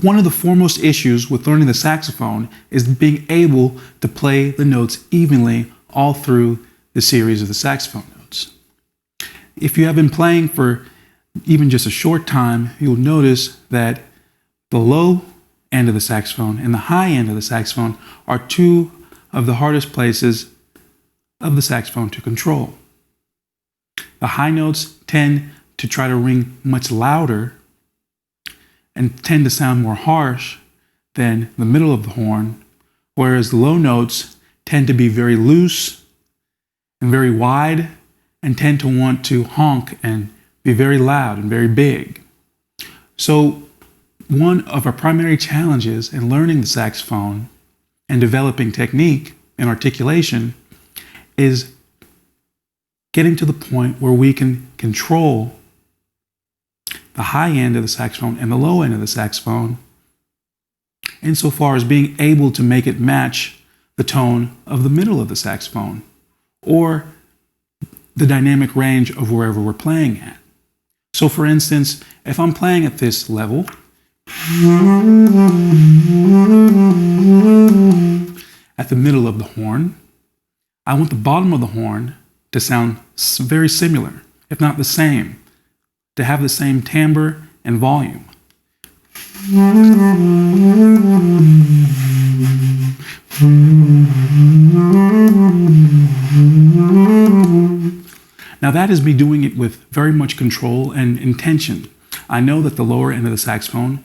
one of the foremost issues with learning the saxophone is being able to play the notes evenly all through the series of the saxophone notes. If you have been playing for even just a short time, you'll notice that the low end of the saxophone and the high end of the saxophone are two of the hardest places of the saxophone to control. The high notes tend to try to ring much louder and tend to sound more harsh than the middle of the horn, whereas the low notes tend to be very loose and very wide and tend to want to honk and be very loud and very big. So one of our primary challenges in learning the saxophone and developing technique and articulation is getting to the point where we can control the high end of the saxophone and the low end of the saxophone insofar as being able to make it match the tone of the middle of the saxophone or the dynamic range of wherever we're playing at. So for instance, if I'm playing at this level, at the middle of the horn, I want the bottom of the horn to sound very similar, if not the same, to have the same timbre and volume. Now that is me doing it with very much control and intention. I know that the lower end of the saxophone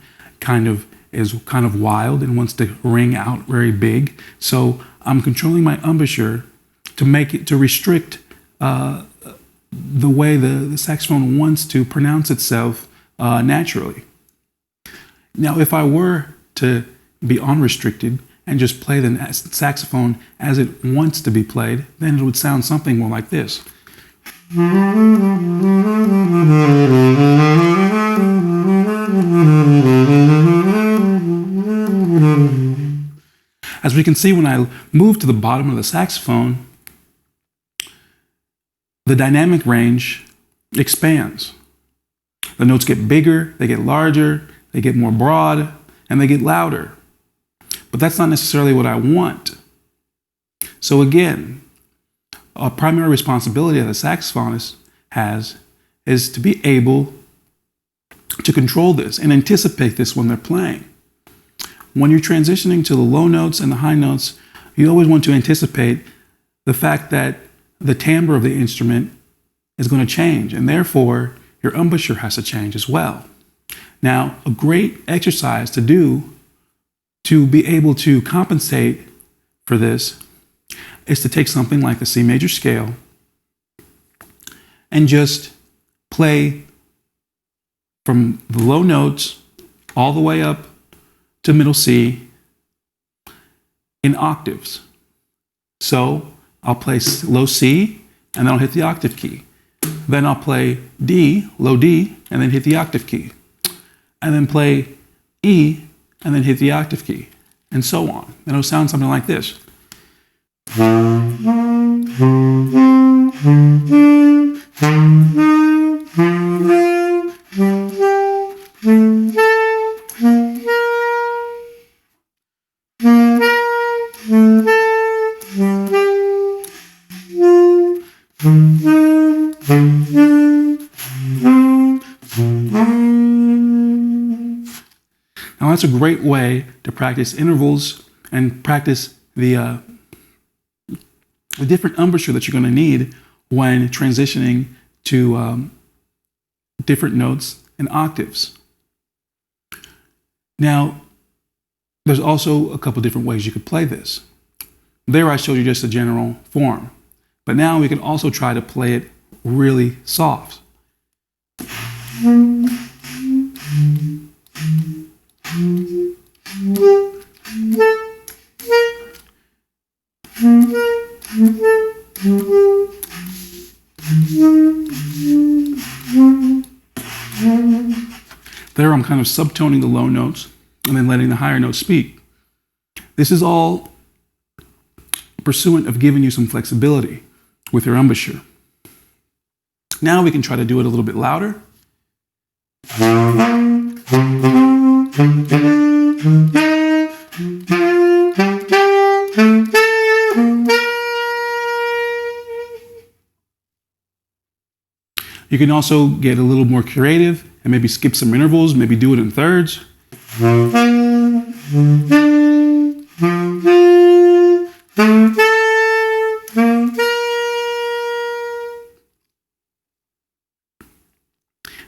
is kind of wild and wants to ring out very big, so I'm controlling my embouchure to restrict the way the saxophone wants to pronounce itself naturally. Now, if I were to be unrestricted and just play the saxophone as it wants to be played, then it would sound something more like this. As we can see, when I move to the bottom of the saxophone, the dynamic range expands. The notes get bigger, they get larger, they get more broad, and they get louder. But that's not necessarily what I want. So again, a primary responsibility that a saxophonist has is to be able to control this and anticipate this when they're playing. When you're transitioning to the low notes and the high notes, you always want to anticipate the fact that the timbre of the instrument is going to change, and therefore your embouchure has to change as well. Now, a great exercise to do to be able to compensate for this is to take something like the C major scale and just play from the low notes all the way up to middle C in octaves. So I'll play low C, and then I'll hit the octave key. Then I'll play D, low D, and then hit the octave key. And then play E, and then hit the octave key, and so on. And it'll sound something like this. Now that's a great way to practice intervals and practice the different embouchure that you're going to need when transitioning to different notes and octaves. Now, there's also a couple different ways you could play this. There I showed you just a general form, but now we can also try to play it really soft. There I'm kind of subtoning the low notes and then letting the higher notes speak. This is all pursuant of giving you some flexibility with your embouchure. Now we can try to do it a little bit louder. You can also get a little more creative and maybe skip some intervals, maybe do it in thirds.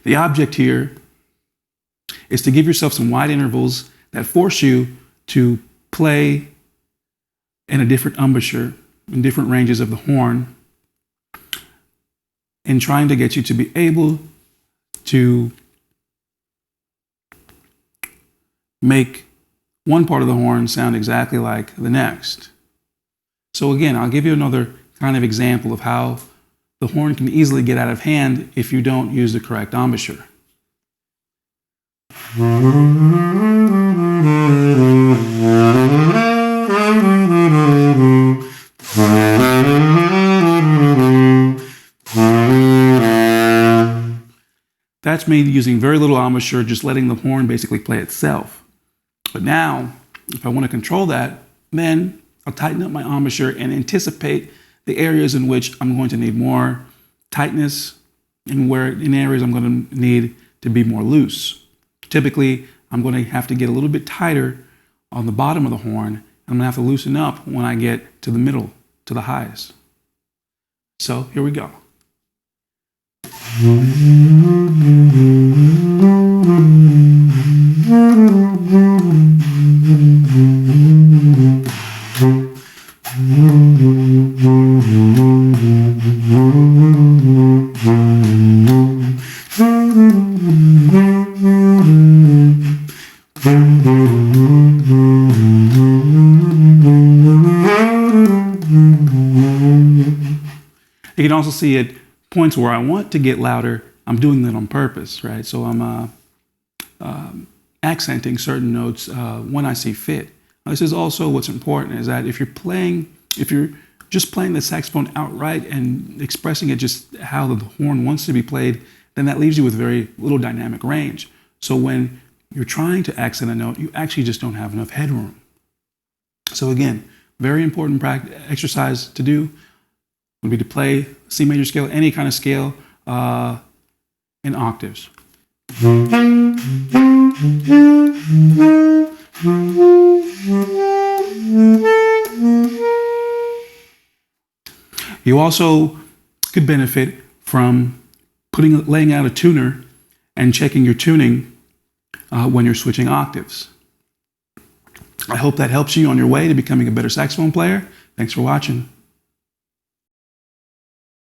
The object here is to give yourself some wide intervals that force you to play in a different embouchure, in different ranges of the horn, in trying to get you to be able to make one part of the horn sound exactly like the next. So again, I'll give you another kind of example of how the horn can easily get out of hand if you don't use the correct embouchure. That's me using very little embouchure, just letting the horn basically play itself. But now, if I want to control that, then I'll tighten up my embouchure and anticipate the areas in which I'm going to need more tightness and where in areas I'm going to need to be more loose. Typically, I'm going to have to get a little bit tighter on the bottom of the horn, and I'm going to have to loosen up when I get to the middle, to the highs. So here we go. You can also see at points where I want to get louder, I'm doing that on purpose, right? So I'm accenting certain notes when I see fit. Now, this is also what's important, is that if you're just playing the saxophone outright and expressing it just how the horn wants to be played, then that leaves you with very little dynamic range. So when you're trying to accent a note, you actually just don't have enough headroom. So again, very important exercise to do would be to play C major scale, any kind of scale, in octaves. You also could benefit from laying out a tuner and checking your tuning when you're switching octaves. I hope that helps you on your way to becoming a better saxophone player. Thanks for watching.